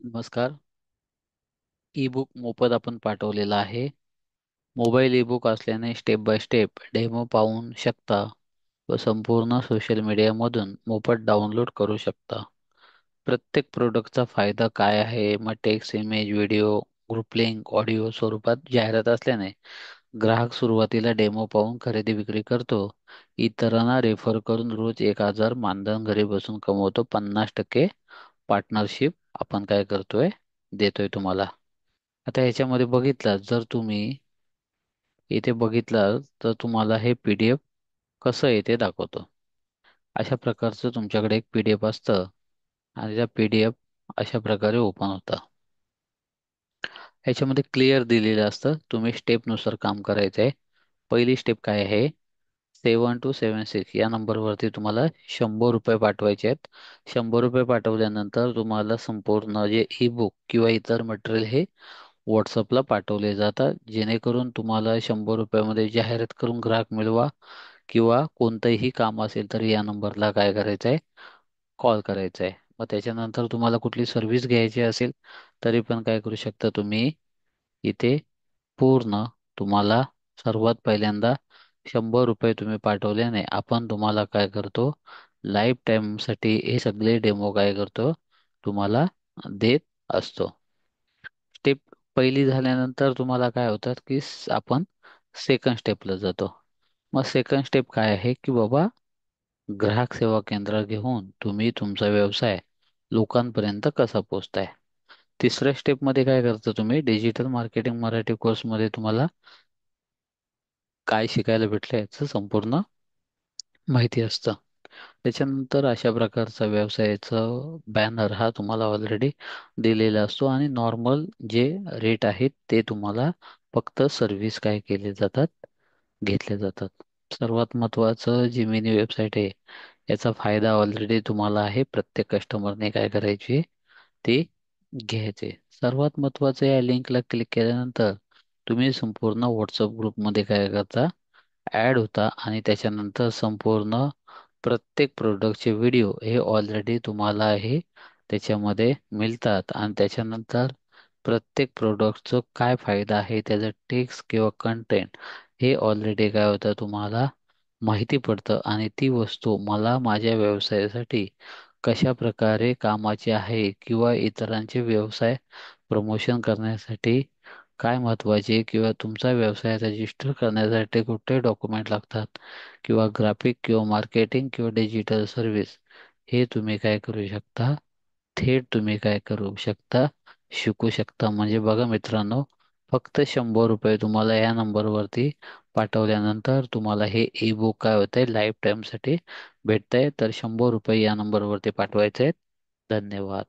नमस्कार. ई-बुक मोफत आपण पाठवलेला आहे. मोबाईल ई-बुक असल्याने स्टेप बाय स्टेप डेमो पाहू शकता व संपूर्ण सोशल मीडियामधून मोफत डाउनलोड करू शकता. प्रत्येक प्रोडक्टचा फायदा काय आहे? मग text, image, video, group link, audio स्वरूपात जाहिरात असल्याने ग्राहक सुरुवातीला डेमो पाहून खरेदी विक्री करतो. इतरांना रेफर करून रोज 1,000 मानधन घरी बसून कमवतो. 50% पार्टनरशिप आपण काय करतोय? देतोय तुम्हाला. आता ह्याच्यामध्ये बघितलं जर तुम्ही इथे बघितलं तर तुम्हाला हे PDF कसं आहे ते दाखवतो. अशा प्रकारचं तुमच्याकडे एक PDF असतं आणि त्या PDF अशा प्रकारे ओपन होतं. ह्याच्यामध्ये क्लिअर दिलेलं असतं तुम्ही स्टेपनुसार काम करायचं आहे. पहिली स्टेप काय आहे? 7276 या नंबरवरती तुम्हाला ₹100 पाठवायचे आहेत. ₹100 पाठवल्यानंतर तुम्हाला संपूर्ण जे ई-बुक किंवा इतर मटेरियल हे व्हॉट्सअपला पाठवले जातात, जेणेकरून तुम्हाला ₹100 जाहिरात करून ग्राहक मिळवा किंवा कोणतंही काम असेल तर या नंबरला काय करायचं आहे? कॉल करायचा आहे. मग त्याच्यानंतर तुम्हाला कुठली सर्व्हिस घ्यायची असेल तरी पण काय करू शकता तुम्ही इथे पूर्ण तुम्हाला सर्वात पहिल्यांदा ₹100 तुम्ही पाठवल्याने आपण तुम्हाला काय करतो? लाईफ टाईमसाठी हे सगळे डेमो काय करतो? तुम्हाला देत असतो. स्टेप पहिली झाल्यानंतर तुम्हाला काय होतात की आपण सेकंड स्टेपला जातो. मग सेकंड स्टेप काय आहे की बाबा ग्राहक सेवा केंद्र घेऊन तुम्ही तुमचा व्यवसाय लोकांपर्यंत कसा पोहोचताय. तिसऱ्या स्टेपमध्ये काय करता तुम्ही डिजिटल मार्केटिंग मराठी कोर्समध्ये तुम्हाला काय शिकायला भेटलं याचं संपूर्ण माहिती असतं. त्याच्यानंतर अशा प्रकारचा व्यवसायाचा बॅनर हा तुम्हाला ऑलरेडी दिलेला असतो आणि नॉर्मल जे रेट आहेत ते तुम्हाला फक्त सर्व्हिस काय केले जातात घेतले जातात. सर्वात महत्त्वाचं जी मिनी वेबसाईट आहे याचा फायदा ऑलरेडी तुम्हाला आहे. प्रत्येक कस्टमरने काय करायची ते घ्यायचे. सर्वात महत्त्वाचं या लिंकला क्लिक केल्यानंतर तुम्ही संपूर्ण व्हॉट्सअप ग्रुपमध्ये काय करता ॲड होता आणि त्याच्यानंतर संपूर्ण प्रत्येक प्रोडक्टचे व्हिडिओ हे ऑलरेडी तुम्हाला हे त्याच्यामध्ये मिळतात आणि त्याच्यानंतर प्रत्येक प्रोडक्टचं काय फायदा आहे त्याचं टेक्स्ट किंवा कंटेंट हे ऑलरेडी काय होतं तुम्हाला माहिती पडतं आणि ती वस्तू मला माझ्या व्यवसायासाठी कशा प्रकारे कामाची आहे किंवा इतरांचे व्यवसाय प्रमोशन करण्यासाठी काय महत्त्वाचे किंवा तुमचा व्यवसाय रजिस्टर करण्यासाठी कुठले डॉक्युमेंट लागतात किंवा ग्राफिक किंवा मार्केटिंग किंवा डिजिटल सर्व्हिस हे तुम्ही काय करू शकता थेट तुम्ही काय करू शकता शिकू शकता. म्हणजे बघा मित्रांनो फक्त ₹100 तुम्हाला या नंबरवरती पाठवल्यानंतर तुम्हाला हे ई बुक काय होतंय लाईफ टाईमसाठी भेटतंय. तर ₹100 या नंबरवरती पाठवायचे आहेत. धन्यवाद.